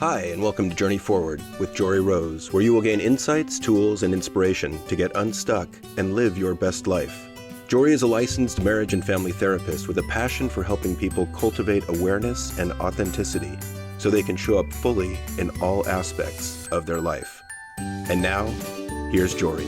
Hi, and welcome to Journey Forward with Jory Rose, where you will gain insights, tools, and inspiration to get unstuck and live your best life. Jory is a licensed marriage and family therapist with a passion for helping people cultivate awareness and authenticity so they can show up fully in all aspects of their life. And now, here's Jory.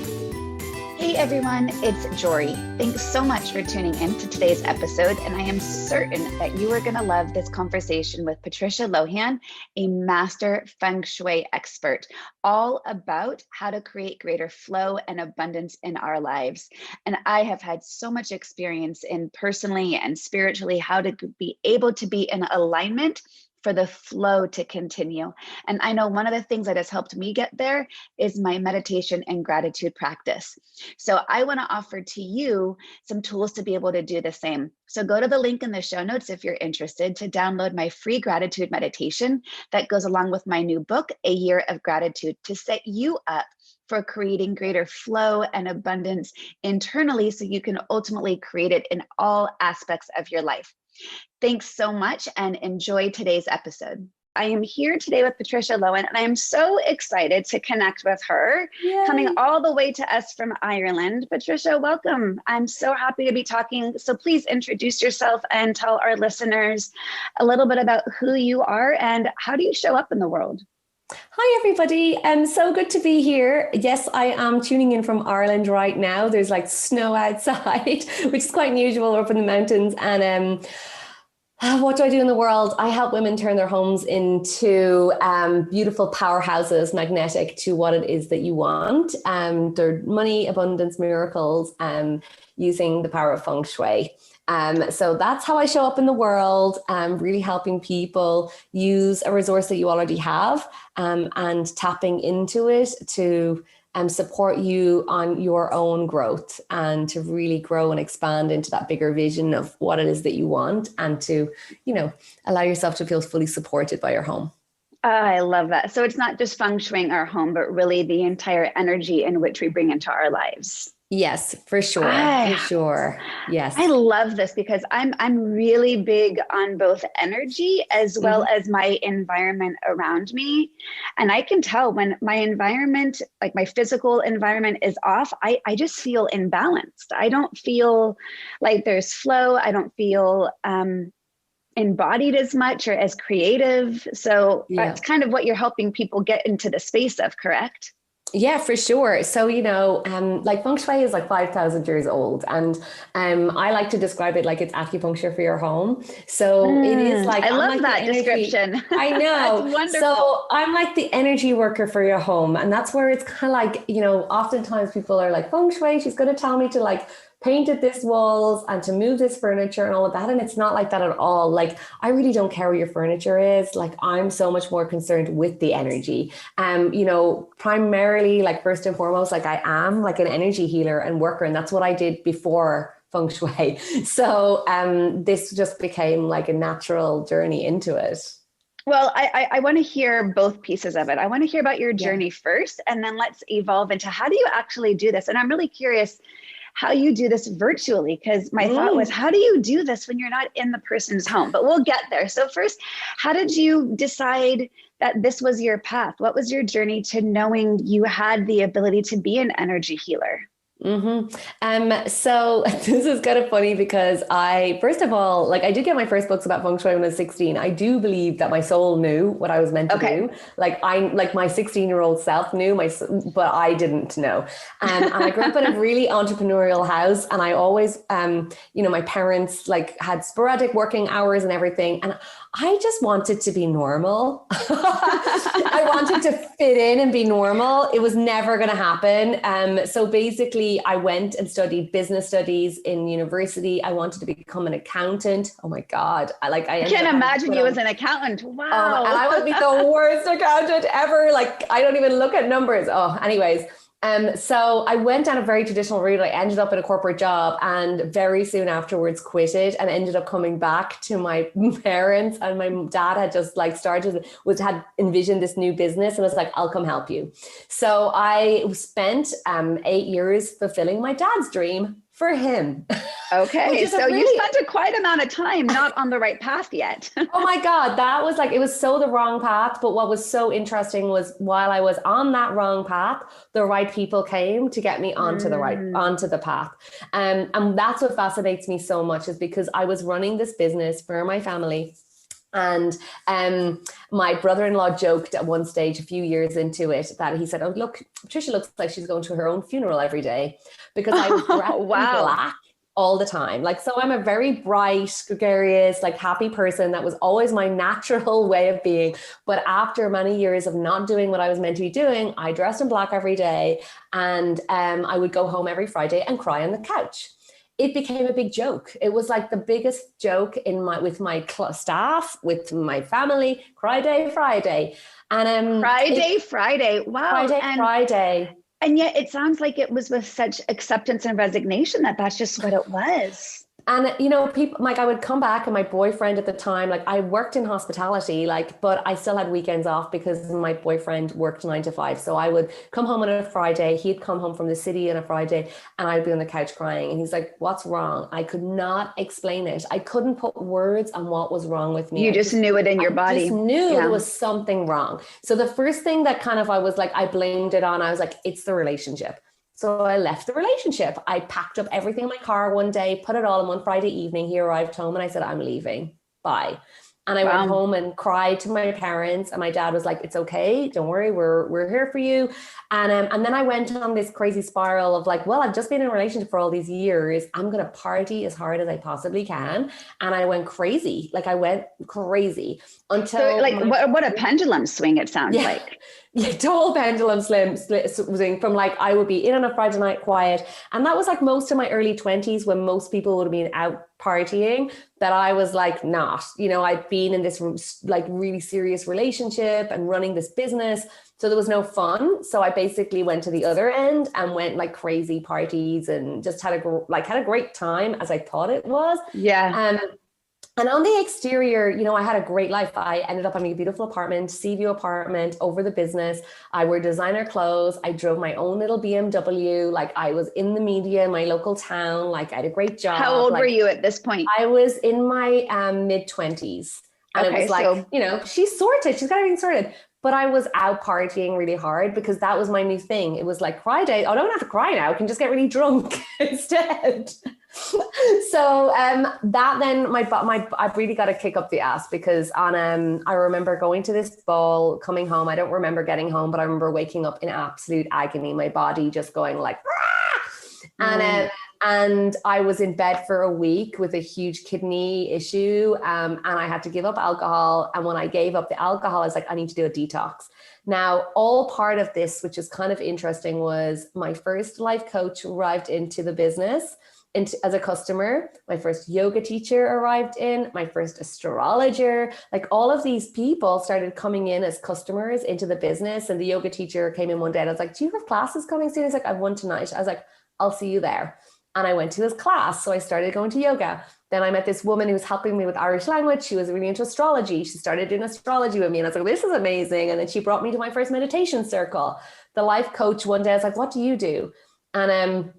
Hey everyone, it's Jory. Thanks so much for tuning in to today's episode, and I am certain that you are going to love this conversation with Patricia Lohan, a master Feng Shui expert, all about how to create greater flow and abundance in our lives. And I have had so much experience in personally and spiritually how to be able to be in alignment for the flow to continue. And I know one of the things that has helped me get there is my meditation and gratitude practice. So I want to offer to you some tools to be able to do the same. So go to the link in the show notes if you're interested to download my free gratitude meditation that goes along with my new book, A Year of Gratitude, to set you up for creating greater flow and abundance internally so you can ultimately create it in all aspects of your life. Thanks so much and enjoy today's episode. I am here today with Patricia Lohan, and I am so excited to connect with her. Yay. Coming all the way to us from Ireland. Patricia, welcome. I'm so happy to be talking. So please introduce yourself and tell our listeners a little bit about who you are and how do you show up in the world? Hi, everybody. So good to be here. Yes, I am tuning in from Ireland right now. There's like snow outside, which is quite unusual. We're up in the mountains. And what do I do in the world? I help women turn their homes into beautiful powerhouses, magnetic to what it is that you want. They're money, abundance, miracles, using the power of Feng Shui. So that's how I show up in the world, really helping people use a resource that you already have and tapping into it to support you on your own growth and to really grow and expand into that bigger vision of what it is that you want and to, allow yourself to feel fully supported by your home. I love that. So it's not just feng shuiing our home, but really the entire energy in which we bring into our lives. Yes, for sure. For sure. Yes. I love this because I'm really big on both energy as well as my environment around me. And I can tell when my environment, like my physical environment is off, I just feel imbalanced. I don't feel like there's flow. I don't feel embodied as much or as creative. So that's kind of what you're helping people get into the space of, correct? Yeah, for sure. So, like Feng Shui is like 5,000 years old. And I like to describe it like it's acupuncture for your home. So it is like, I love that description. I know. That's wonderful. So I'm like the energy worker for your home. And that's where it's kind of like, oftentimes people are like, Feng Shui, she's going to tell me to like painted this walls and to move this furniture and all of that. And it's not like that at all. Like, I really don't care where your furniture is. Like, I'm so much more concerned with the energy. Primarily, like first and foremost, like I am like an energy healer and worker. And that's what I did before Feng Shui. So this just became like a natural journey into it. Well, I want to hear both pieces of it. I want to hear about your journey first, and then let's evolve into how do you actually do this? And I'm really curious how you do this virtually, because my thought was, how do you do this when you're not in the person's home? But we'll get there. So first, how did you decide that this was your path? What was your journey to knowing you had the ability to be an energy healer? So this is kind of funny because first of all, I did get my first books about Feng Shui when I was 16. I do believe that my soul knew what I was meant to do. Like my 16-year-old self knew but I didn't know. And I grew up in a really entrepreneurial house, and I always, my parents had sporadic working hours and everything. And I just wanted to be normal. I wanted to fit in and be normal. It was never going to happen. So basically I went and studied business studies in university. I wanted to become an accountant. Oh my God. I can't imagine you as an accountant. Wow. And I would be the worst accountant ever. I don't even look at numbers. Anyways. So I went down a very traditional route. I ended up in a corporate job and very soon afterwards quitted and ended up coming back to my parents. And my dad had just had envisioned this new business and was like, I'll come help you. So I spent 8 years fulfilling my dad's dream for him. Okay, so really, you spent a quite amount of time not on the right path yet. oh my God, that was like, it was so the wrong path. But what was so interesting was while I was on that wrong path, the right people came to get me onto onto the path. And that's what fascinates me so much, is because I was running this business for my family. And my brother-in-law joked at one stage a few years into it that he said, oh, look, Patricia looks like she's going to her own funeral every day, because I was dressed in black all the time. Like, so I'm a very bright, gregarious, like happy person. That was always my natural way of being. But after many years of not doing what I was meant to be doing, I dressed in black every day. And I would go home every Friday and cry on the couch. It became a big joke. It was like the biggest joke with my staff, with my family. Cry day Friday, and Friday. Wow, Friday. And yet, it sounds like it was with such acceptance and resignation that that's just what it was. And, people, like, I would come back, and my boyfriend at the time, like, I worked in hospitality, like, but I still had weekends off because my boyfriend worked 9 to 5. So I would come home on a Friday. He'd come home from the city on a Friday, and I'd be on the couch crying. And he's like, what's wrong? I could not explain it. I couldn't put words on what was wrong with me. You just knew it in your body. I just knew there was something wrong. So the first thing that kind of, I was like, I blamed it on, I was like, it's the relationship. So I left the relationship. I packed up everything in my car one day, put it all in one Friday evening. He arrived home and I said, I'm leaving. Bye. And I went home and cried to my parents, and my dad was like, it's okay. Don't worry. We're here for you. And then I went on this crazy spiral of like, well, I've just been in a relationship for all these years. I'm going to party as hard as I possibly can. And I went crazy. Like, I went crazy until what a pendulum swing it sounds like. Yeah, total pendulum swing from like, I would be in on a Friday night quiet. And that was like most of my early 20s, when most people would have been out partying, that I was like, not, I'd been in this like really serious relationship and running this business. So there was no fun. So I basically went to the other end and went like crazy parties and just had a great time, as I thought it was. Yeah. And on the exterior, I had a great life. I ended up having a beautiful apartment, sea view apartment over the business. I wore designer clothes. I drove my own little BMW. Like, I was in the media in my local town. Like, I had a great job. How old were you at this point? I was in my mid-20s. And it was like, she's sorted. She's got everything sorted. But I was out partying really hard because that was my new thing. It was like, cry day. Oh, I don't have to cry now. I can just get really drunk instead. So that then I really got to kick up the ass, because I remember going to this ball, coming home. I don't remember getting home, but I remember waking up in absolute agony. My body just going like, and I was in bed for a week with a huge kidney issue. And I had to give up alcohol. And when I gave up the alcohol, I was like, I need to do a detox. Now, all part of this, which is kind of interesting, was my first life coach arrived into the business as a customer. My first yoga teacher arrived in, my first astrologer, like all of these people started coming in as customers into the business. And the yoga teacher came in one day and I was like, do you have classes coming soon? He's like, I have one tonight. I was like, I'll see you there. And I went to his class. So I started going to yoga. Then I met this woman who was helping me with Irish language. She was really into astrology. She started doing astrology with me. And I was like, this is amazing. And then she brought me to my first meditation circle. The life coach one day, I was like, what do you do? And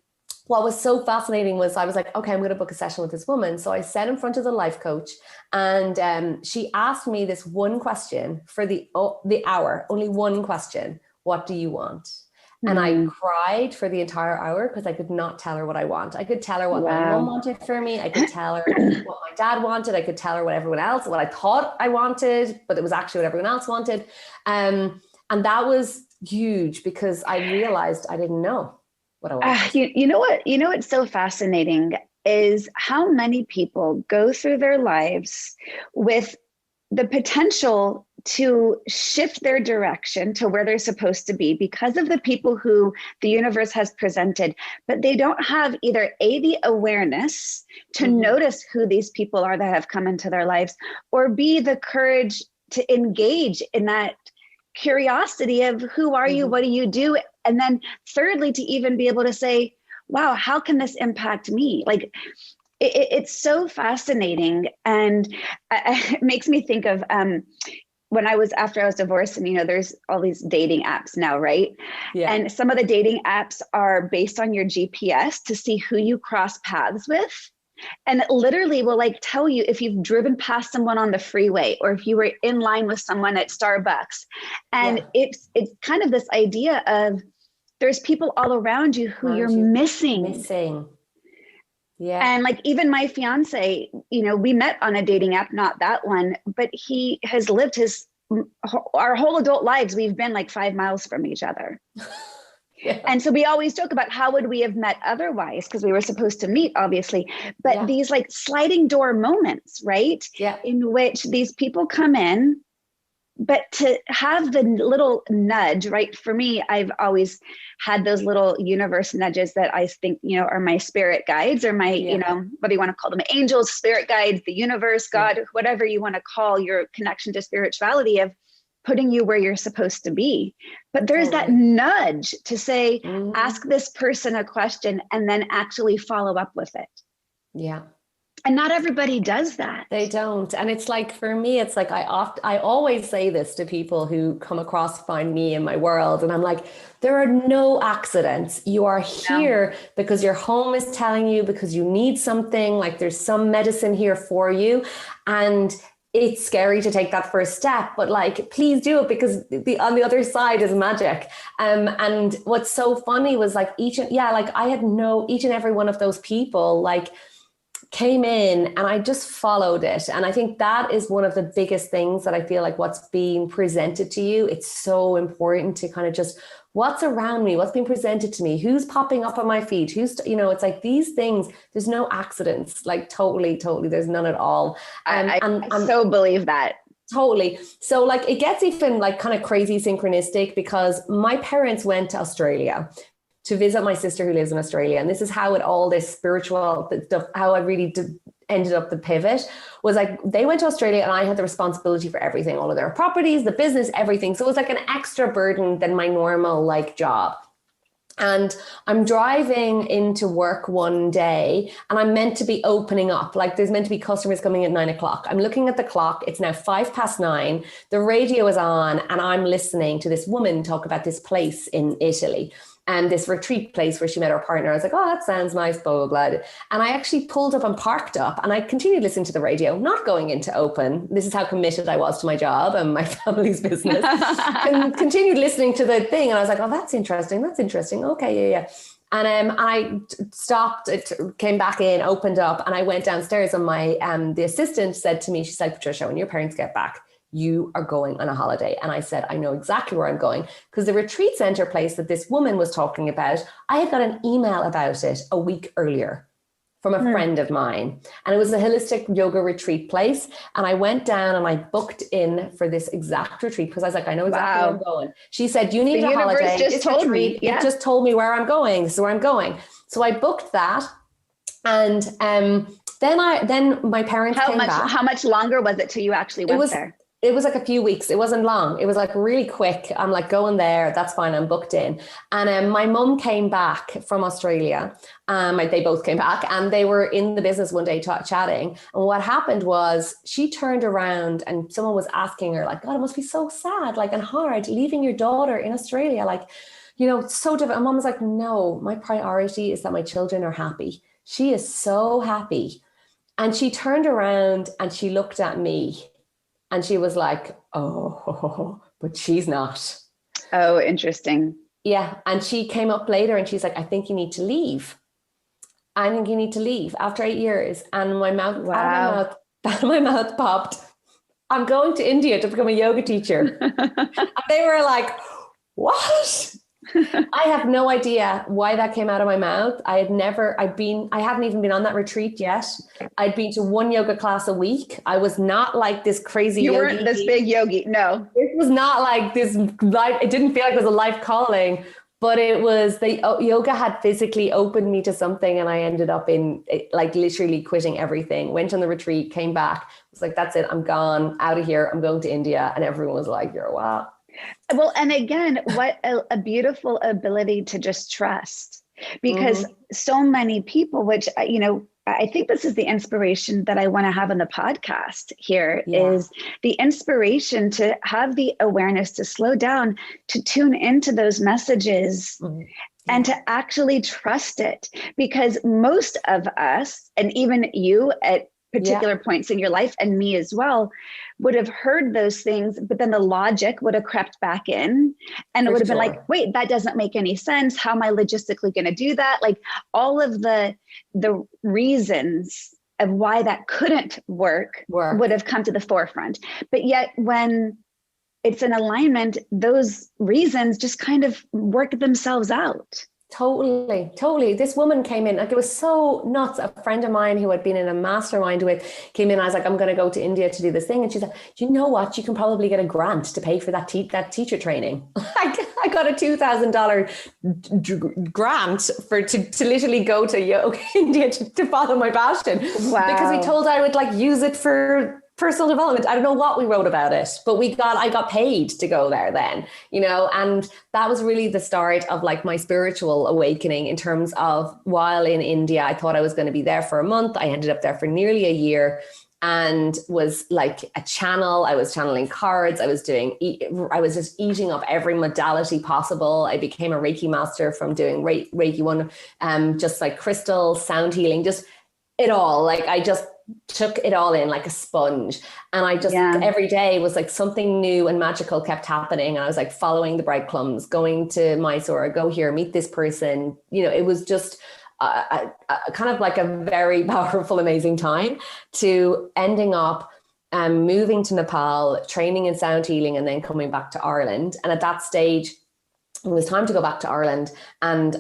what was so fascinating was I was like, okay, I'm going to book a session with this woman. So I sat in front of the life coach, and she asked me this one question for the hour, only one question. What do you want? And I cried for the entire hour because I could not tell her what I want. I could tell her what my mom wanted for me. I could tell her what my dad wanted. I could tell her what I thought I wanted, but it was actually what everyone else wanted. And that was huge because I realized I didn't know what I wanted. You know what? What's so fascinating is how many people go through their lives with the potential to shift their direction to where they're supposed to be because of the people who the universe has presented, but they don't have either the awareness to notice who these people are that have come into their lives, or B, the courage to engage in that curiosity of who are you, what do you do? And then thirdly, to even be able to say, wow, how can this impact me? Like, it's so fascinating. And it makes me think of, after I was divorced, and there's all these dating apps now, right? Yeah. And some of the dating apps are based on your GPS to see who you cross paths with. And it literally will like tell you if you've driven past someone on the freeway or if you were in line with someone at Starbucks. And it's kind of this idea of there's people all around you who you're missing. Yeah. And like even my fiance, we met on a dating app, not that one, but he has lived our whole adult lives. We've been like 5 miles from each other. Yeah. And so we always joke about how would we have met otherwise, because we were supposed to meet, obviously, but these like sliding door moments, right? Yeah. In which these people come in, but to have the little nudge, right? For me, I've always had those little universe nudges that I think, are my spirit guides or my, whether you want to call them angels, spirit guides, the universe, God, whatever you want to call your connection to spirituality, of putting you where you're supposed to be. But there's that nudge to say, ask this person a question and then actually follow up with it. Yeah. And not everybody does that. They don't. And it's like, for me, it's like, I always say this to people who come across, find me in my world. And I'm like, there are no accidents. You are here because your home is telling you, because you need something, like there's some medicine here for you. And it's scary to take that first step, but like, please do it, because on the other side is magic. And what's so funny was like each and every one of those people, like, came in and I just followed it. And I think that is one of the biggest things that I feel like what's being presented to you. It's so important to kind of just what's around me, what's being presented to me, who's popping up on my feed, it's like these things, there's no accidents, like totally, there's none at all. I so believe that. Totally. So like it gets even like kind of crazy synchronistic, because my parents went to Australia to visit my sister who lives in Australia. And this is how all this spiritual stuff, how I really ended up the pivot, was like, they went to Australia and I had the responsibility for everything, all of their properties, the business, everything. So it was like an extra burden than my normal like job. And I'm driving into work one day and I'm meant to be opening up. Like there's meant to be customers coming at 9 o'clock. I'm looking at the clock. It's now 9:05. The radio is on and I'm listening to this woman talk about this place in Italy. And this retreat place where she met her partner. I was like, oh, that sounds nice, blah, blah, blah. And I actually pulled up and parked up and I continued listening to the radio, not going into open. This is how committed I was to my job and my family's business. And continued listening to the thing. And I was like, oh, that's interesting. Okay, yeah. And I stopped, it came back in, opened up, and I went downstairs and my the assistant said to me, she said, Patricia, when your parents get back, you are going on a holiday. And I said, I know exactly where I'm going, because the retreat center place that this woman was talking about, I had got an email about it a week earlier from a friend of mine. And it was a holistic yoga retreat place. And I went down and I booked in for this exact retreat because I was like, I know exactly where I'm going. She said, you need a holiday. Just told me. Yeah. It just told me where I'm going. This is where I'm going. So I booked that. And then my parents came back. How much longer was it till you actually went there? It was like a few weeks. It wasn't long. It was like really quick. I'm like, going there. That's fine. I'm booked in. And my mum came back from Australia. They both came back and they were in the business one day chatting. And what happened was she turned around and someone was asking her like, God, it must be so sad, like, and hard leaving your daughter in Australia. Like, it's so different. And mum was like, no, my priority is that my children are happy. She is so happy. And she turned around and she looked at me. And she was like, oh, but she's not. Oh, interesting. Yeah. And she came up later and she's like, I think you need to leave. I think you need to leave after 8 years. And my mouth, out of my mouth popped. I'm going to India to become a yoga teacher. And they were like, what? I have no idea why that came out of my mouth. I hadn't even been on that retreat yet. I'd been to one yoga class a week. I was not like this crazy yogi. You weren't this big yogi. No. It was not like this life. It didn't feel like it was a life calling, but it was yoga had physically opened me to something. And I ended up in like literally quitting everything, went on the retreat, came back. I was like, that's it. I'm gone out of here. I'm going to India. And everyone was like, you're wow. Well, and again, what a beautiful ability to just trust, because so many people, which, I think this is the inspiration that I want to have on the podcast here, is the inspiration to have the awareness to slow down, to tune into those messages and to actually trust it. Because most of us, and even you at particular points in your life, and me as well, would have heard those things, but then the logic would have crept back in, and it would have been like, wait, that doesn't make any sense. How am I logistically going to do that? Like all of the reasons of why that couldn't work would have come to the forefront. But yet when it's in alignment, those reasons just kind of work themselves out. Totally. This woman came in, like it was so nuts. A friend of mine who I'd been in a mastermind with came in. I was like, I'm going to go to India to do this thing. And she's like, you know what? You can probably get a grant to pay for that teacher training. I got a $2,000 grant to literally go to yoga India to follow my passion. Wow. Because we told I would like use it for personal development. I don't know what we wrote about it, but I got paid to go there then, and that was really the start of like my spiritual awakening in terms of, while in India, I thought I was going to be there for a month. I ended up there for nearly a year and was like a channel. I was channeling cards. I was just eating up every modality possible. I became a Reiki master from doing Reiki 1, just like crystal, sound healing, just it all. Like I just took it all in like a sponge. And I just, every day was like something new and magical kept happening. And I was like following the breadcrumbs, going to Mysore, go here, meet this person. It was just a kind of like a very powerful, amazing time, to ending up moving to Nepal, training in sound healing, and then coming back to Ireland. And at that stage, it was time to go back to Ireland. And,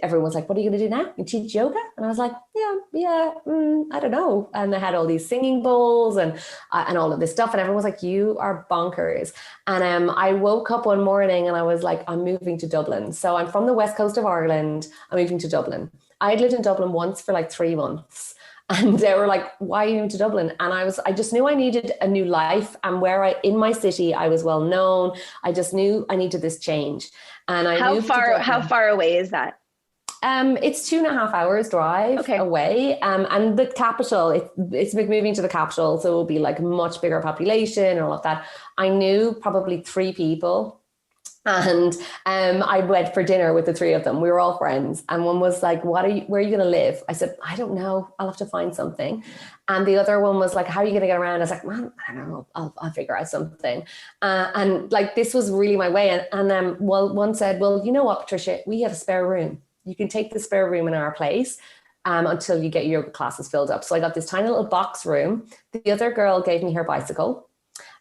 everyone was like, what are you going to do now? You teach yoga? And I was like, I don't know. And I had all these singing bowls and all of this stuff. And everyone was like, you are bonkers. And I woke up one morning and I was like, I'm moving to Dublin. So I'm from the west coast of Ireland. I'm moving to Dublin. I had lived in Dublin once for like 3 months. And they were like, why are you moving to Dublin? And I just knew I needed a new life. And in my city, I was well known. I just knew I needed this change. And how far away is that? It's 2.5 hours drive away. And the capital, it's moving to the capital. So it will be like a much bigger population and all of that. I knew probably 3 people. And I went for dinner with the 3 of them. We were all friends. And one was like, where are you going to live? I said, I don't know. I'll have to find something. And the other one was like, how are you going to get around? I was like, man, I don't know. I'll figure out something. And like, this was really my way. And one said, well, you know what, Patricia, we have a spare room. You can take the spare room in our place until you get your yoga classes filled up. So I got this tiny little box room. The other girl gave me her bicycle,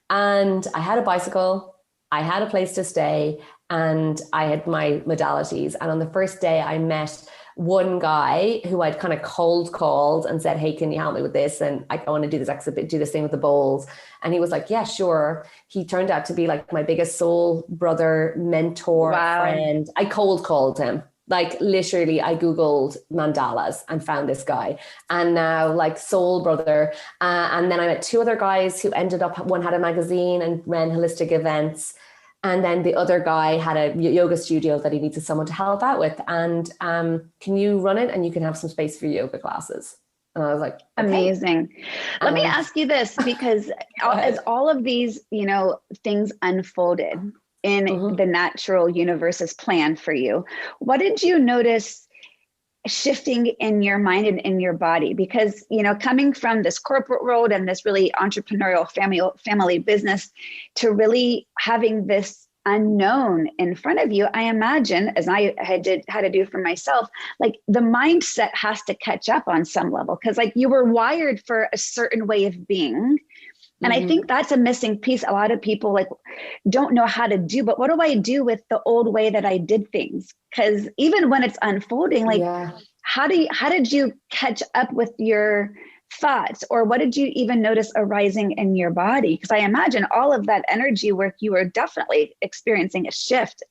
and I had a bicycle. I had a place to stay, and I had my modalities. And on the first day I met one guy who I'd kind of cold called and said, hey, can you help me with this? And I want to do this thing with the bowls. And he was like, yeah, sure. He turned out to be like my biggest soul brother, mentor, friend. I cold called him. Like literally, I Googled mandalas and found this guy, and now like soul brother. And then I met 2 other guys who ended up, one had a magazine and ran holistic events. And then the other guy had a yoga studio that he needed someone to help out with. And can you run it? And you can have some space for yoga classes. And I was like, okay. Amazing. Let me ask you this, because as all of these, things unfolded in the natural universe's plan for you, what did you notice shifting in your mind and in your body? Because, coming from this corporate world and this really entrepreneurial family business to really having this unknown in front of you, I imagine, as I had to do for myself, like the mindset has to catch up on some level, because like you were wired for a certain way of being. And I think that's a missing piece. A lot of people like don't know how to do, but what do I do with the old way that I did things? Because even when it's unfolding, like how did you catch up with your thoughts, or what did you even notice arising in your body? Because I imagine all of that energy work, you were definitely experiencing a shift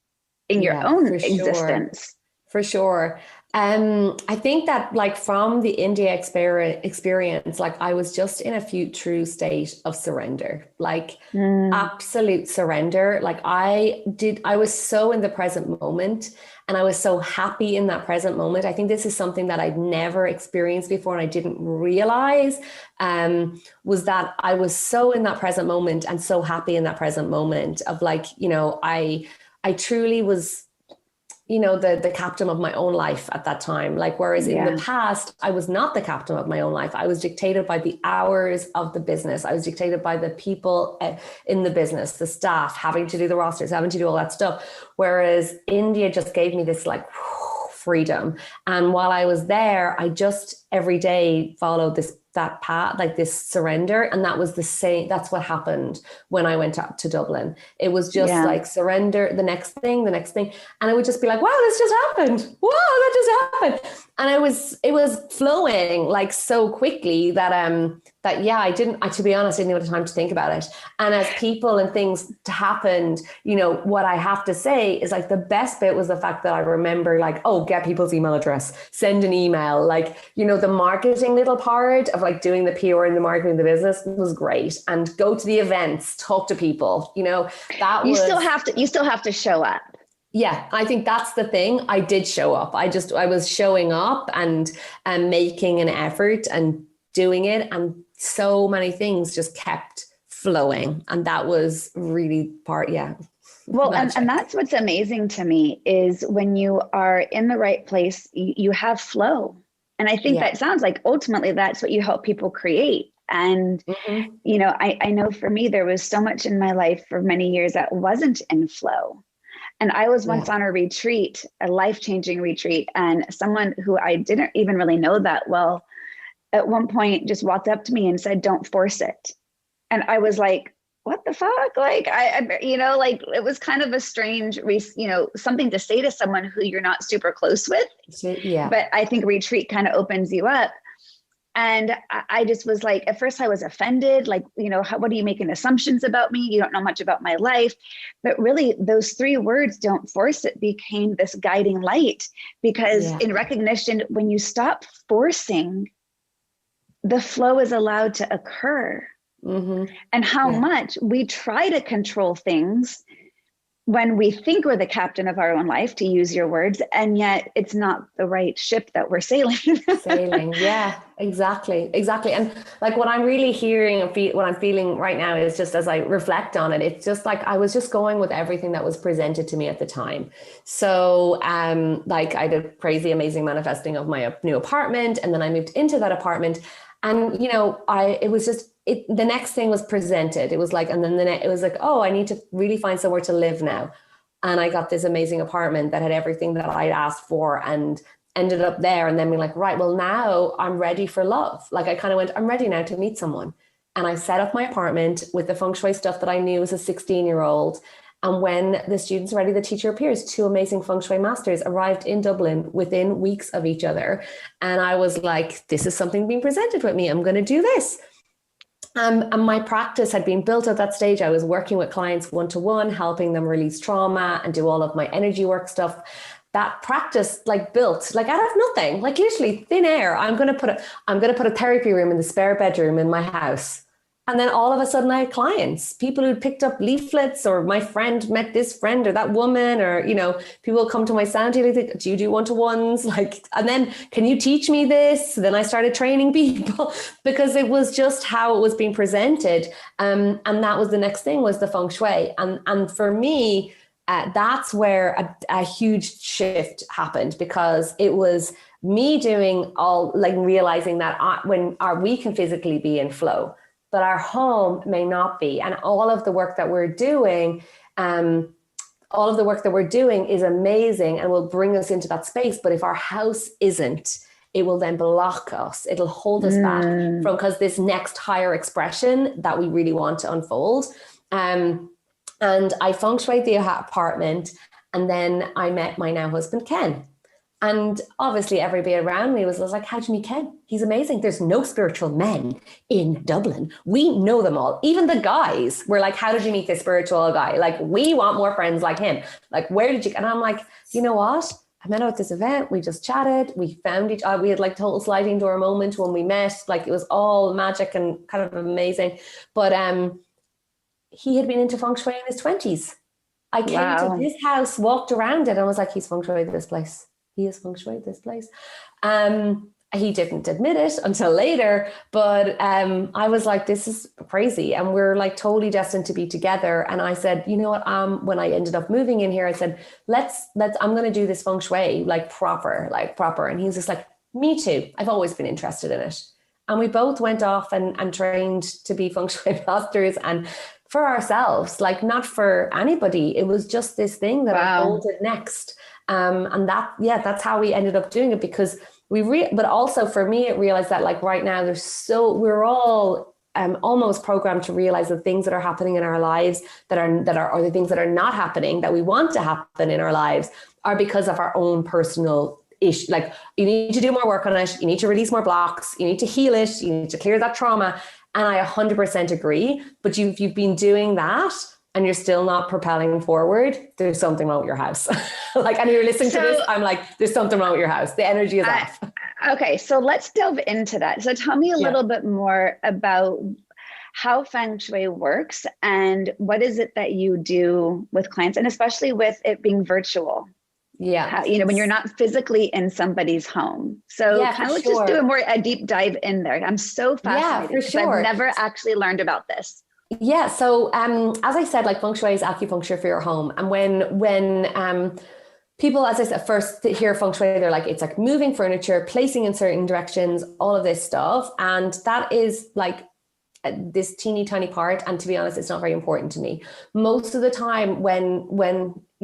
in your own existence. For sure. I think that like from the India experience, like I was just in a true state of surrender, like absolute surrender. Like I was so in the present moment, and I was so happy in that present moment. I think this is something that I'd never experienced before, and I didn't realize was that I was so in that present moment and so happy in that present moment of like, you know, I truly was, you know, the captain of my own life at that time. Like, whereas in the past, I was not the captain of my own life. I was dictated by the hours of the business. I was dictated by the people in the business, the staff, having to do the rosters, having to do all that stuff. Whereas India just gave me this like freedom. And while I was there, I just every day followed that path, like this surrender. And that was the same. That's what happened when I went up to Dublin. It was just like surrender, the next thing. And it would just be like, wow, this just happened. Wow, that just happened. And it was flowing like so quickly that, to be honest, I didn't have time to think about it. And as people and things happened, you know, what I have to say is like the best bit was the fact that I remember like, oh, get people's email address, send an email, like, you know, the marketing little part of like doing the PR and the marketing of the business was great. And go to the events, talk to people, you know, you still have to show up. Yeah, I think that's the thing. I did show up. I was showing up and making an effort and doing it. And so many things just kept flowing. And that was really Well, and that's what's amazing to me is when you are in the right place, you have flow. And I think that sounds like ultimately that's what you help people create. And, you know, I know for me, there was so much in my life for many years that wasn't in flow. And I was once on a retreat, a life-changing retreat, and someone who I didn't even really know that well, at one point just walked up to me and said, "Don't force it." And I was like, what the fuck? Like, I you know, like it was kind of a strange, you know, something to say to someone who you're not super close with. Yeah. But I think retreat kind of opens you up. And I just was like, at first I was offended, like, you know, what are you making assumptions about me? You don't know much about my life. But really those 3 words, "don't force it," became this guiding light, because in recognition, when you stop forcing, the flow is allowed to occur. And how much we try to control things when we think we're the captain of our own life, to use your words, and yet it's not the right ship that we're sailing. Yeah, exactly. And like what I'm really hearing and what I'm feeling right now is just as I reflect on it, it's just like I was just going with everything that was presented to me at the time. So like I did crazy, amazing manifesting of my new apartment, and then I moved into that apartment, and you know, the next thing was presented. It was like, and then it was like, oh, I need to really find somewhere to live now. And I got this amazing apartment that had everything that I'd asked for, and ended up there. And then being like, right, well, now I'm ready for love. Like I kind of went, I'm ready now to meet someone. And I set up my apartment with the Feng Shui stuff that I knew as a 16-year-old. And when the students are ready, the teacher appears. 2 amazing Feng Shui masters arrived in Dublin within weeks of each other. And I was like, this is something being presented with me. I'm going to do this. And my practice had been built at that stage. I was working with clients one-to-one, helping them release trauma and do all of my energy work stuff. That practice like built like out of nothing, like literally thin air. I'm going to put a therapy room in the spare bedroom in my house. And then all of a sudden I had clients, people who picked up leaflets, or my friend met this friend or that woman, or, you know, people come to my sound healing, like, do you do one-to-ones? Like, and then can you teach me this? Then I started training people because it was just how it was being presented. And that was the next thing, was the Feng Shui. And for me, that's where a huge shift happened, because it was me doing all, like realizing that we can physically be in flow, but our home may not be. And all of the work that we're doing, is amazing and will bring us into that space. But if our house isn't, it will then block us. It'll hold us back from, because this next higher expression that we really want to unfold. And I feng shuied the apartment, and then I met my now husband, Ken. And obviously everybody around me was like, how'd you meet Ken? He's amazing. There's no spiritual men in Dublin. We know them all. Even the guys were like, how did you meet this spiritual guy? Like, we want more friends like him. Like, where did you? And I'm like, you know what? I met her at this event. We just chatted. We found each other. We had like total sliding door moment when we met. Like it was all magic and kind of amazing. But he had been into Feng Shui in his 20s. I came to this house, walked around it, and was like, he's Feng Shui this place. He is Feng Shui this place. He didn't admit it until later, but I was like, this is crazy. And we're like totally destined to be together. And I said, you know what, when I ended up moving in here, I said, I'm going to do this Feng Shui, like proper. And he was just like, me too. I've always been interested in it. And we both went off and trained to be Feng Shui masters, and for ourselves, like not for anybody. It was just this thing that unfolded next. And that's how we ended up doing it, because but also for me, it realized that like right now we're all almost programmed to realize the things that are happening in our lives or the things that are not happening that we want to happen in our lives are because of our own personal issue. Like you need to do more work on it. You need to release more blocks. You need to heal it. You need to clear that trauma. And I 100% agree. But you've been doing that and you're still not propelling forward, there's something wrong with your house. Like, and you're listening to this, I'm like, there's something wrong with your house. The energy is off. Okay, so let's delve into that. So tell me a little bit more about how Feng Shui works and what is it that you do with clients, and especially with it being virtual. Yeah. How, when you're not physically in somebody's home. So let's just do a deep dive in there. I'm so fascinated because I've never actually learned about this. Yeah. So, as I said, like Feng Shui is acupuncture for your home. And when people, as I said, first hear Feng Shui, they're like, it's like moving furniture, placing in certain directions, all of this stuff. And that is like this teeny tiny part. And to be honest, it's not very important to me. Most of the time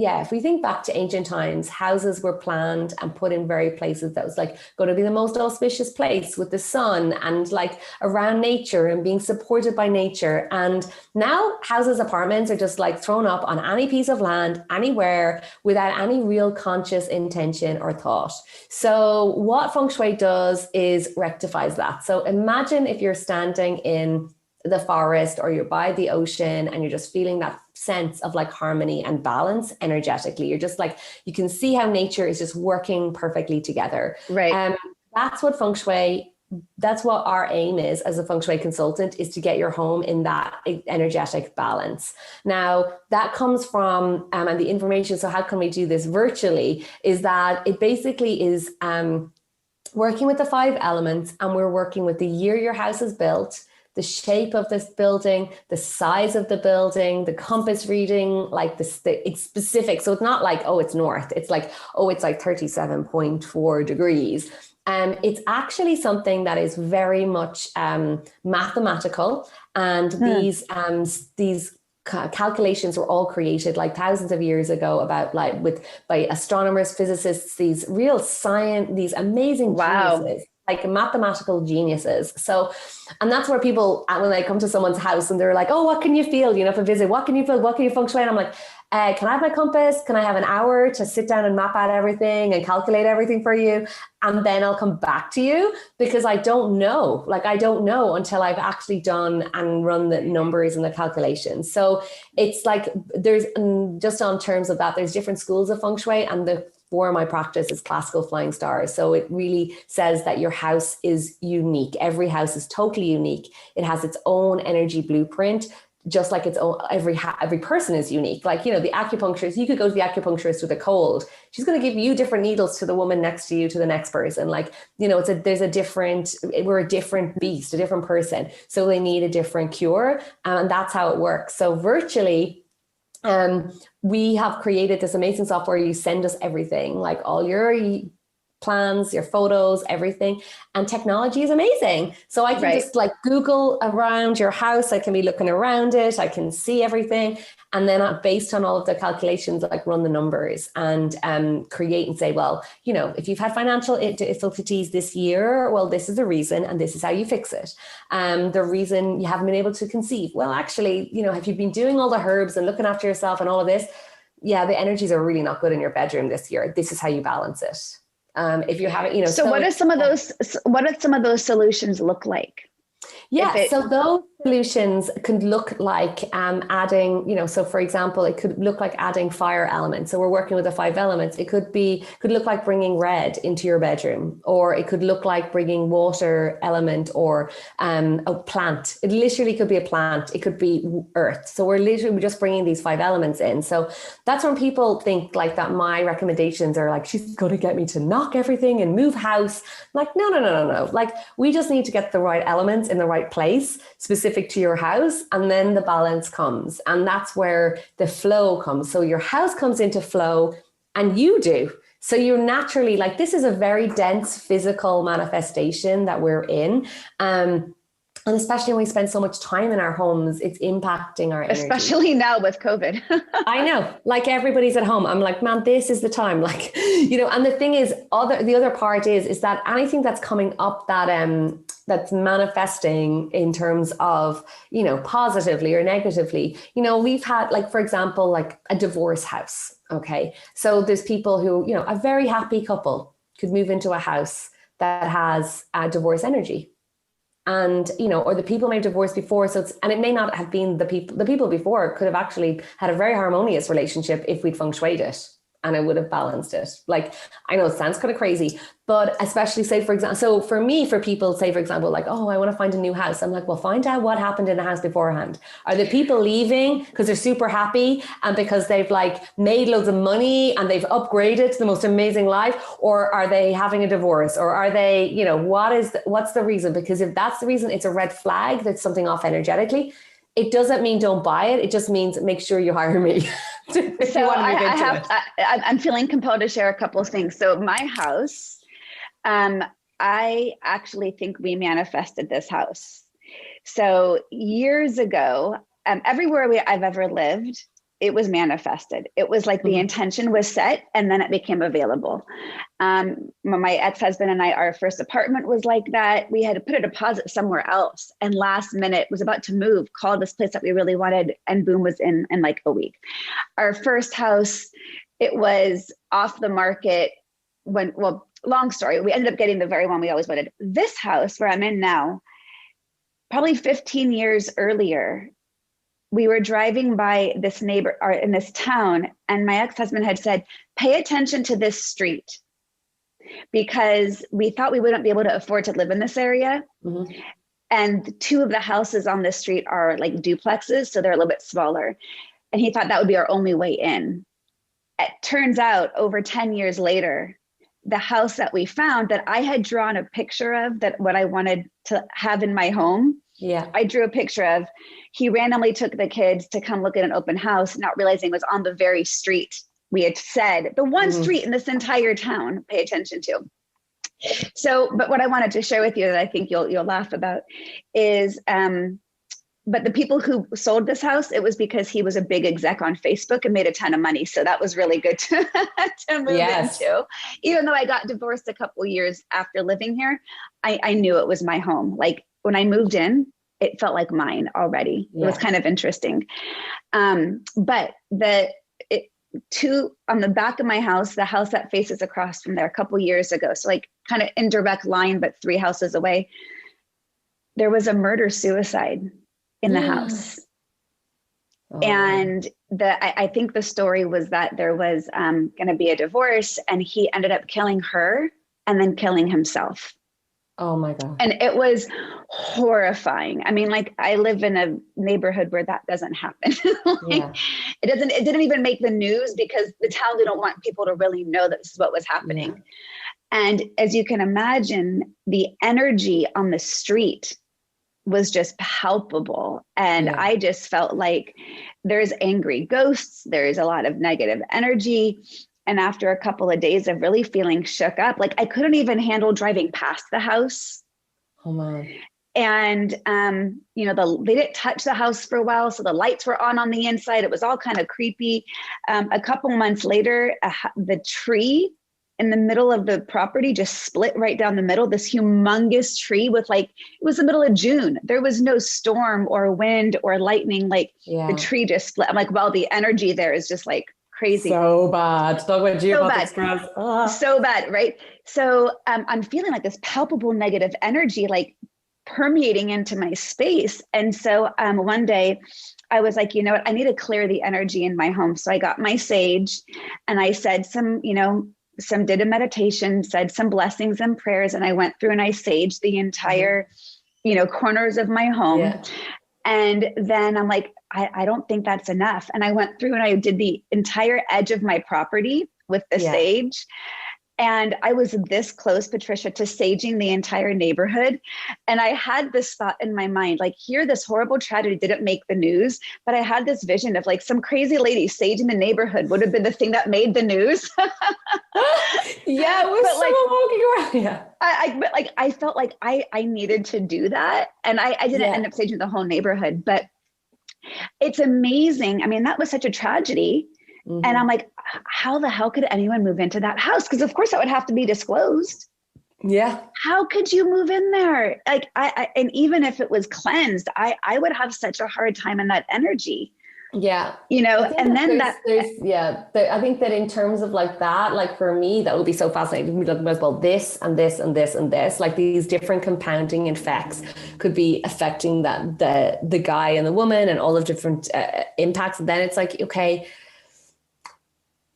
if we think back to ancient times, houses were planned and put in very places that was like going to be the most auspicious place with the sun and like around nature and being supported by nature. And now houses, apartments are just like thrown up on any piece of land, anywhere, without any real conscious intention or thought. So what Feng Shui does is rectifies that. So imagine if you're standing in the forest or you're by the ocean and you're just feeling that sense of like harmony and balance energetically. You're just like, you can see how nature is just working perfectly together. Right. That's what Feng Shui, that's what our aim is as a Feng Shui consultant, is to get your home in that energetic balance. Now that comes from, and the information, so how can we do this virtually, is that it basically is working with the 5 elements, and we're working with the year your house is built, the shape of this building, the size of the building, the compass reading, like it's specific. So it's not like, oh, it's north. It's like, oh, it's like 37.4 degrees. It's actually something that is very much mathematical. And these calculations were all created like thousands of years ago by astronomers, physicists, these real science, these amazing geniuses. Like mathematical geniuses. So, and that's where people, when they come to someone's house and they're like, oh, what can you feel? For a visit, what can you feel? What can you Feng Shui? And I'm like, can I have my compass? Can I have an hour to sit down and map out everything and calculate everything for you? And then I'll come back to you, because I don't know. Like, I don't know until I've actually done and run the numbers and the calculations. So it's like, there's just on terms of that, there's different schools of Feng Shui, and for my practice is classical flying stars. So it really says that your house is unique. Every house is totally unique. It has its own energy blueprint, just like its own, every person is unique. Like, the acupuncturist, you could go to the acupuncturist with a cold. She's going to give you different needles to the woman next to you, to the next person. Like, we're a different beast, a different person. So they need a different cure. And that's how it works. So virtually, we have created this amazing software. You send us everything, like all your plans, your photos, everything. And technology is amazing. So I can just like Google around your house. I can be looking around it. I can see everything. And then based on all of the calculations, like run the numbers and create and say, well, if you've had financial difficulties this year, well, this is the reason, and this is how you fix it. The reason you haven't been able to conceive, well, actually, have you been doing all the herbs and looking after yourself and all of this? Yeah, the energies are really not good in your bedroom this year. This is how you balance it. If you haven't, So what are some of those solutions look like? Yeah, so those solutions could look like adding, so for example, it could look like adding fire elements. So we're working with the 5 elements. It could look like bringing red into your bedroom, or it could look like bringing water element, or a plant. It literally could be a plant. It could be earth. So we're just bringing these 5 elements in. So that's when people think like that my recommendations are like, she's going to get me to knock everything and move house. I'm like, no. Like, we just need to get the right elements in the right place, specific to your house, and then the balance comes, and that's where the flow comes. So your house comes into flow, and you do. So you're naturally, like, this is a very dense physical manifestation that we're in, and especially when we spend so much time in our homes, it's impacting our energy. Especially now with COVID. I know, like, everybody's at home. I'm like, man, this is the time. Like, and the thing is, the other part is that anything that's coming up that's manifesting in terms of, positively or negatively, we've had, like, for example, like a divorce house. Okay. So there's people who, a very happy couple could move into a house that has a divorce energy. And, or the people may have divorced before. And it may not have been the people before could have actually had a very harmonious relationship if we'd feng shuied it, and it would have balanced it. Like, I know it sounds kind of crazy, but especially say, for example, so for me, for people, say, for example, like, oh, I want to find a new house. I'm like, well, find out what happened in the house beforehand. Are the people leaving because they're super happy and because they've like made loads of money and they've upgraded to the most amazing life? Or are they having a divorce? Or are they, what's the reason? Because if that's the reason, it's a red flag, that's something off energetically. It doesn't mean don't buy it. It just means make sure you hire me. I'm feeling compelled to share a couple of things. So my house, I actually think we manifested this house. So years ago, everywhere I've ever lived, it was manifested. It was like the intention was set and then it became available. My ex-husband and I, our first apartment was like that. We had to put a deposit somewhere else, and last minute was about to move, called this place that we really wanted, and boom, was in like a week. Our first house, it was off the market long story. We ended up getting the very one we always wanted. This house where I'm in now, probably 15 years earlier, we were driving by this neighbor or in this town, and my ex-husband had said, pay attention to this street, because we thought we wouldn't be able to afford to live in this area. Mm-hmm. And 2 of the houses on this street are like duplexes, so they're a little bit smaller. And he thought that would be our only way in. It turns out over 10 years later, the house that we found that I had drawn a picture of, that what I wanted to have in my home. Yeah, I drew a picture of. He randomly took the kids to come look at an open house, not realizing it was on the very street we had said, the one street in this entire town, pay attention to. So, but what I wanted to share with you that I think you'll laugh about is, but the people who sold this house, it was because he was a big exec on Facebook and made a ton of money. So that was really good to move into. Even though I got divorced a couple of years after living here, I knew it was my home. Like, when I moved in, it felt like mine already. Yeah. It was kind of interesting. But on the back of my house, the house that faces across from there a couple years ago, so like kind of indirect line, but 3 houses away, there was a murder-suicide in the house. Oh. And I think the story was that there was going to be a divorce, and he ended up killing her and then killing himself. Oh my God. And it was horrifying. I mean, like, I live in a neighborhood where that doesn't happen. It didn't even make the news because the town didn't want people to really know that this is what was happening. Yeah. And as you can imagine, the energy on the street was just palpable. And I just felt like there's angry ghosts. There's a lot of negative energy. And after a couple of days of really feeling shook up, like I couldn't even handle driving past the house. Oh my. And, they didn't touch the house for a while. So the lights were on the inside. It was all kind of creepy. A couple months later, the tree in the middle of the property just split right down the middle, this humongous tree with it was the middle of June. There was no storm or wind or lightning. The tree just split. I'm like, well, the energy there is just like crazy. So bad. Talk about geopathic so bad, right? So I'm feeling like this palpable negative energy, like permeating into my space. And so one day I was like, you know what, I need to clear the energy in my home. So I got my sage and I said did a meditation, said some blessings and prayers. And I went through and I saged the entire, corners of my home. Yeah. And then I'm like, I don't think that's enough. And I went through and I did the entire edge of my property with the sage. And I was this close, Patricia, to saging the entire neighborhood. And I had this thought in my mind, like, here, this horrible tragedy didn't make the news, but I had this vision of like some crazy lady saging the neighborhood would have been the thing that made the news. Yeah, it was walking around. Yeah. I felt like I needed to do that. And I didn't end up saging the whole neighborhood, but it's amazing. I mean, that was such a tragedy. Mm-hmm. And I'm like, how the hell could anyone move into that house? Because of course that would have to be disclosed. Yeah. How could you move in there? Like and even if it was cleansed, I would have such a hard time in that energy. Yeah. And then I think that in terms of like that, like for me, that would be so fascinating. We'd look about, well, this and this and this and this, like these different compounding effects could be affecting that the guy and the woman and all of different impacts. And then it's like, okay,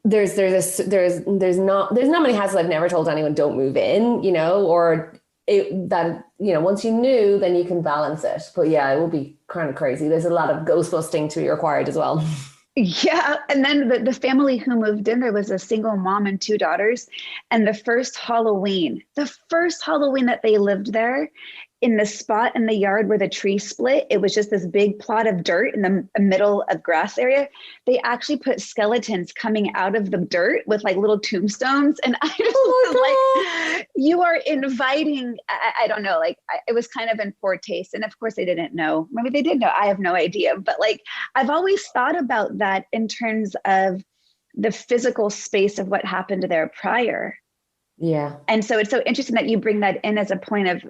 there's not many houses I've never told anyone don't move in, once you knew, then you can balance it. But yeah, it will be kind of crazy. There's a lot of ghost busting to be required as well. Yeah. And then the family who moved in, there was a single mom and 2 daughters. And the first Halloween that they lived there, in the spot in the yard where the tree split, it was just this big plot of dirt in the middle of grass area. They actually put skeletons coming out of the dirt with like little tombstones. And I just was like, you are inviting, I don't know, like it was kind of in poor taste. And of course they didn't know. Maybe they did know. I have no idea. But like, I've always thought about that in terms of the physical space of what happened there prior. Yeah. And so it's so interesting that you bring that in as a point of,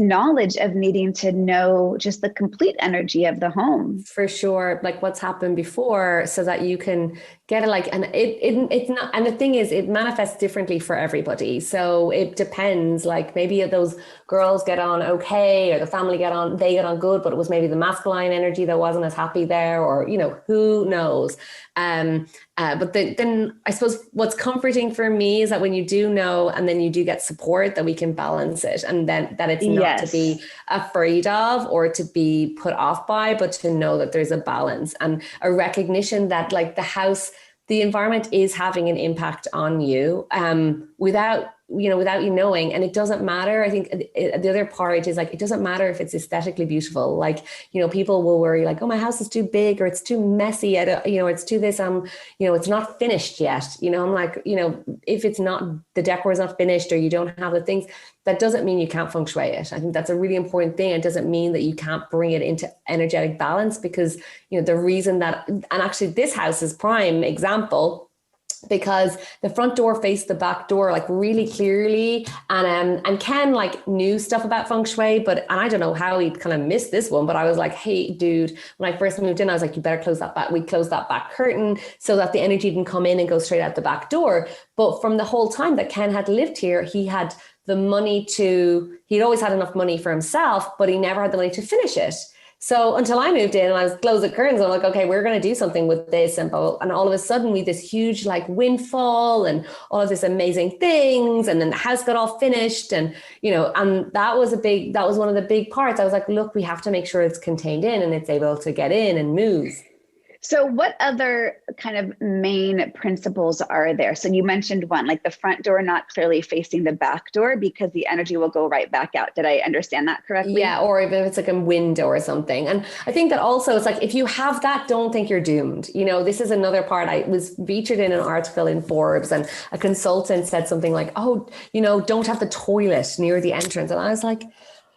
knowledge of needing to know just the complete energy of the home. For sure. Like what's happened before, so that you can get it like, and it's not, and the thing is, it manifests differently for everybody. So it depends, like maybe those girls get on okay, or the family they get on good, but it was maybe the masculine energy that wasn't as happy there, or, who knows? But then I suppose what's comforting for me is that when you do know, and then you do get support, that we can balance it, and then that it's not to be afraid of or to be put off by, but to know that there's a balance and a recognition that like the environment is having an impact on you, without you knowing. And it doesn't matter. I think the other part is like, it doesn't matter if it's aesthetically beautiful. Like, people will worry like, oh, my house is too big, or it's too messy. It's too this, it's not finished yet. I'm like, if it's not, the decor is not finished, or you don't have the things, that doesn't mean you can't feng shui it. I think that's a really important thing. It doesn't mean that you can't bring it into energetic balance, because, the reason that, and actually this house is prime example, because the front door faced the back door like really clearly, and Ken like knew stuff about feng shui, and I don't know how he kind of missed this one, but I was like, hey dude, when I first moved in, I was like, you better close that back. We closed that back curtain so that the energy didn't come in and go straight out the back door. But from the whole time that Ken had lived here, he had the money he'd always had enough money for himself, but he never had the money to finish it. So until I moved in and I was closing the curtains, I'm like, okay, we're going to do something with this. And all of a sudden we had this huge like windfall and all of this amazing things. And then the house got all finished, and, and that was one of the big parts. I was like, look, we have to make sure it's contained in and it's able to get in and move. So what other kind of main principles are there? So you mentioned one, like the front door not clearly facing the back door, because the energy will go right back out. Did I understand that correctly? Yeah, or if it's like a window or something. And I think that also it's like, if you have that, don't think you're doomed. This is another part. I was featured in an article in Forbes, and a consultant said something like, oh, don't have the toilet near the entrance. And I was like,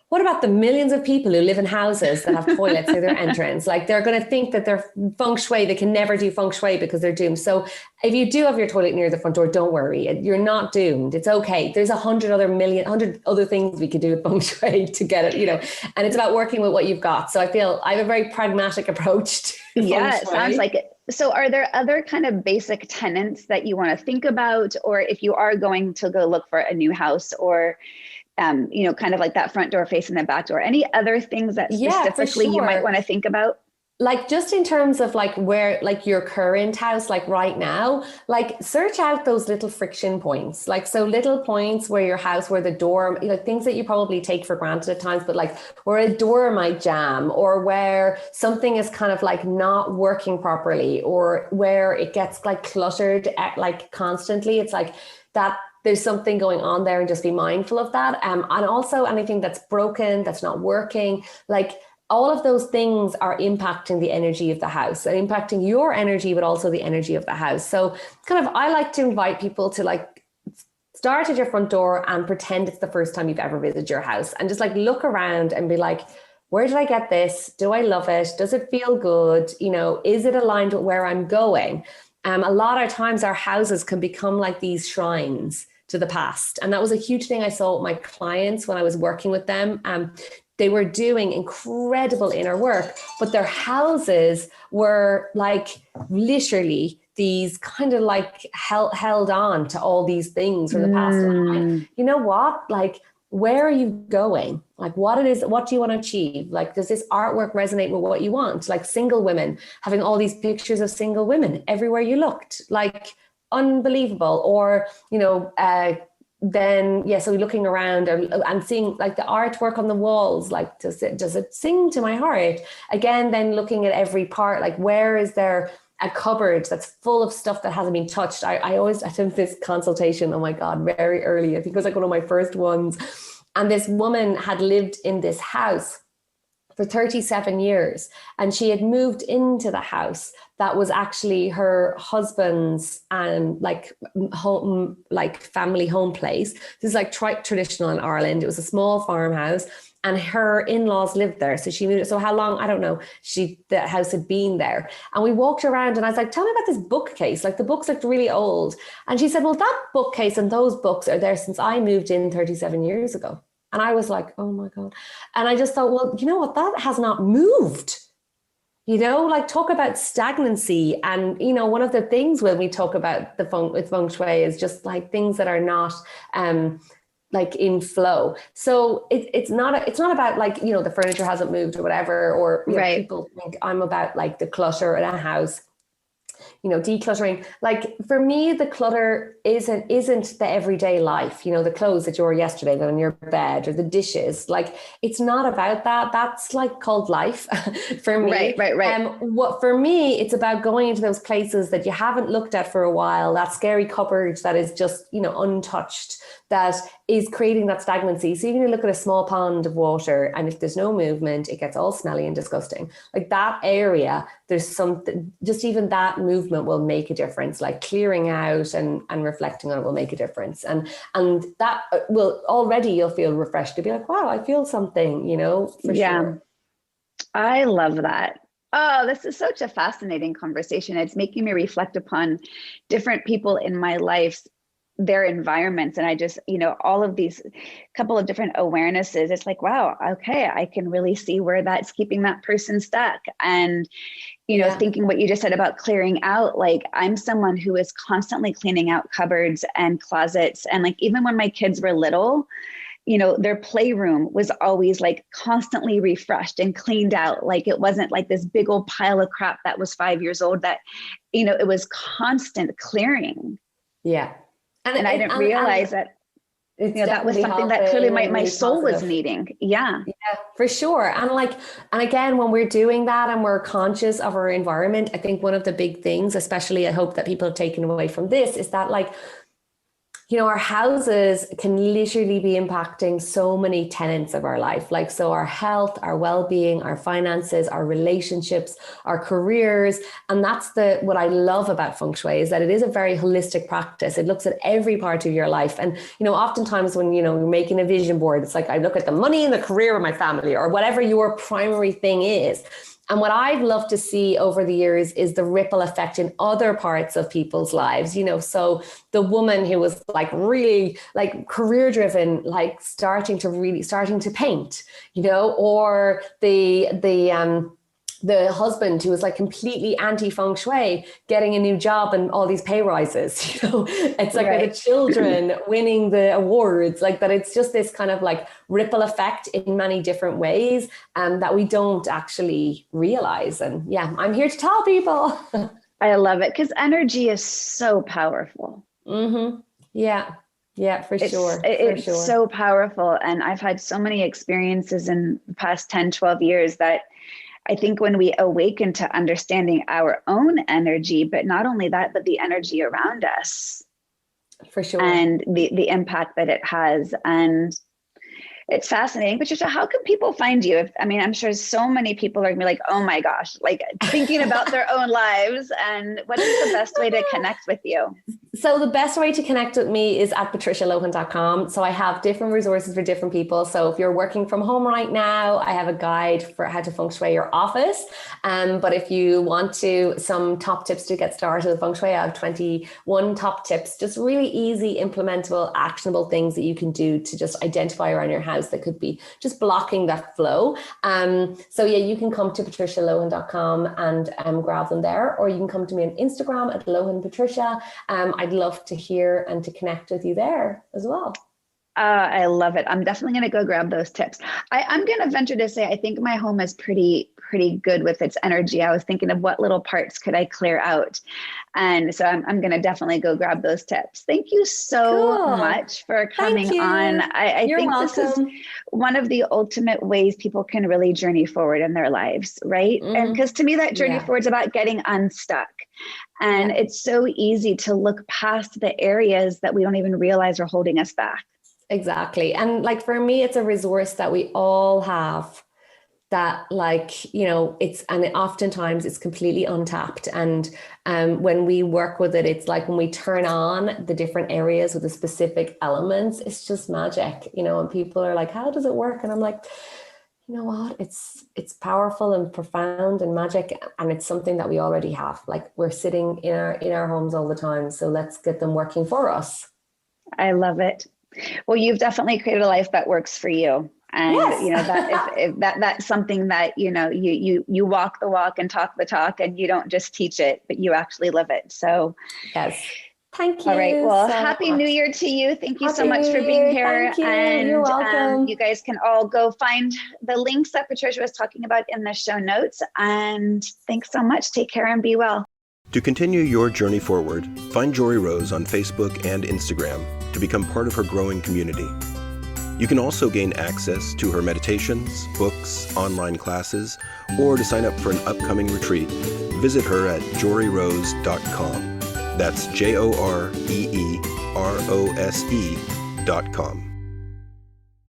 what about the millions of people who live in houses that have toilets near their entrance? Like, they're going to think that they're feng shui. They can never do feng shui because they're doomed. So if you do have your toilet near the front door, don't worry. You're not doomed. It's okay. There's 100 other things we could do with feng shui to get it, and it's about working with what you've got. So I feel I have a very pragmatic approach to yeah, it sounds like it. So are there other kind of basic tenets that you want to think about, or if you are going to go look for a new house, or kind of like that front door facing the back door. Any other things that specifically you might want to think about? Like just in terms of like where, like your current house, like right now, like search out those little friction points, like so little points where your house, where the door, like things that you probably take for granted at times, but like where a door might jam, or where something is kind of like not working properly, or where it gets like cluttered like constantly. It's like that there's something going on there, and just be mindful of that. And also anything that's broken, that's not working, like all of those things are impacting the energy of the house and impacting your energy, but also the energy of the house. So kind of, I like to invite people to like start at your front door and pretend it's the first time you've ever visited your house, and just like look around and be like, where did I get this? Do I love it? Does it feel good? Is it aligned with where I'm going? A lot of times our houses can become like these shrines to the past. And that was a huge thing I saw with my clients when I was working with them. They were doing incredible inner work, but their houses were like literally these kind of like held on to all these things from the past. And like, you know what? Like, where are you going? Like what do you want to achieve? Like, does this artwork resonate with what you want? Like single women, having all these pictures of single women everywhere you looked, like unbelievable. Or, so looking around and seeing like the artwork on the walls, like does it sing to my heart? Again, then looking at every part, like where is there a cupboard that's full of stuff that hasn't been touched? I always attend this consultation, oh my God, very early. I think it was like one of my first ones. And this woman had lived in this house for 37 years. And she had moved into the house that was actually her husband's like home, like family home place. This is like traditional in Ireland. It was a small farmhouse and her in-laws lived there. So she moved. So how long? I don't know. The house had been there. And we walked around and I was like, tell me about this bookcase. Like the books looked really old. And she said, well, that bookcase and those books are there since I moved in 37 years ago. And I was like, oh my God. And I just thought, well, you know what? That has not moved. Like talk about stagnancy. And, one of the things when we talk about with Feng Shui is just like things that are not like in flow. So it's not about like, the furniture hasn't moved or whatever, or right. People think I'm about like the clutter in a house. Decluttering. Like for me, the clutter isn't the everyday life, the clothes that you wore yesterday that on your bed, or the dishes. Like it's not about that. That's like called life for me. Right. For me, it's about going into those places that you haven't looked at for a while, that scary cupboard that is just, untouched, that is creating that stagnancy. So even you look at a small pond of water, and if there's no movement, it gets all smelly and disgusting. Like that area, there's something, just even that movement will make a difference. Like clearing out and reflecting on it will make a difference. And that will already, you'll feel refreshed to be like, wow, I feel something, for sure. I love that. Oh, this is such a fascinating conversation. It's making me reflect upon different people in my life, their environments. And I just, all of these couple of different awarenesses, it's like, wow, okay, I can really see where that's keeping that person stuck. And, thinking what you just said about clearing out, like I'm someone who is constantly cleaning out cupboards and closets. And like, even when my kids were little, their playroom was always like constantly refreshed and cleaned out. Like it wasn't like this big old pile of crap that was 5 years old, that, it was constant clearing. Yeah. And I didn't realize that that was something that clearly my soul was needing. Yeah, for sure. And again, when we're doing that and we're conscious of our environment, I think one of the big things, especially I hope that people have taken away from this, is that like, our houses can literally be impacting so many tenets of our life. Like, so our health, our well-being, our finances, our relationships, our careers. And that's what I love about Feng Shui, is that it is a very holistic practice. It looks at every part of your life. And, oftentimes when, you're making a vision board, it's like, I look at the money and the career of my family, or whatever your primary thing is. And what I've loved to see over the years is the ripple effect in other parts of people's lives. So the woman who was like really like career driven, like starting to paint, or the the husband who was like completely anti Feng Shui getting a new job and all these pay rises, it's like the children winning the awards, like that. It's just this kind of like ripple effect in many different ways that we don't actually realize. And yeah, I'm here to tell people. I love it because energy is so powerful. Mm-hmm. Yeah, for sure. It's so powerful. And I've had so many experiences in the past 10, 12 years that I think when we awaken to understanding our own energy, but not only that, but the energy around us. For sure. And the impact that it has. And it's fascinating. Patricia, how can people find you? I'm sure so many people are gonna be like, oh my gosh, like thinking about their own lives. And what is the best way to connect with you? So the best way to connect with me is at patricialohan.com. So I have different resources for different people. So if you're working from home right now, I have a guide for how to feng shui your office. But if you want some top tips to get started with feng shui, I have 21 top tips, just really easy, implementable, actionable things that you can do to just identify around your house that could be just blocking that flow. So yeah, you can come to patricialohan.com and grab them there, or you can come to me on Instagram at Lohan Patricia. I'd love to hear and to connect with you there as well. I love it. I'm definitely going to go grab those tips. I'm going to venture to say, I think my home is pretty good with its energy. I was thinking of what little parts could I clear out. And so I'm going to definitely go grab those tips. Thank you so much for coming on. I think welcome. This is one of the ultimate ways people can really journey forward in their lives, right? Mm-hmm. And because to me, that journey forward is about getting unstuck. And it's so easy to look past the areas that we don't even realize are holding us back. Exactly. And like for me, it's a resource that we all have that oftentimes it's completely untapped. And when we work with it, it's like when we turn on the different areas with the specific elements, it's just magic, and people are like, how does it work? And I'm like, you know what, it's powerful and profound and magic. And it's something that we already have. Like we're sitting in our homes all the time. So let's get them working for us. I love it. Well, you've definitely created a life that works for you. And, that if that's something that, you walk the walk and talk the talk, and you don't just teach it, but you actually live it. So yes. Thank you. All right. Well, happy New Year to you. Thank you so much for being here. Thank you. And you're welcome. You guys can all go find the links that Patricia was talking about in the show notes. And thanks so much. Take care and be well. To continue your journey forward, find Jory Rose on Facebook and Instagram to become part of her growing community. You can also gain access to her meditations, books, online classes, or to sign up for an upcoming retreat, visit her at joryrose.com. That's JOREEROSE.com.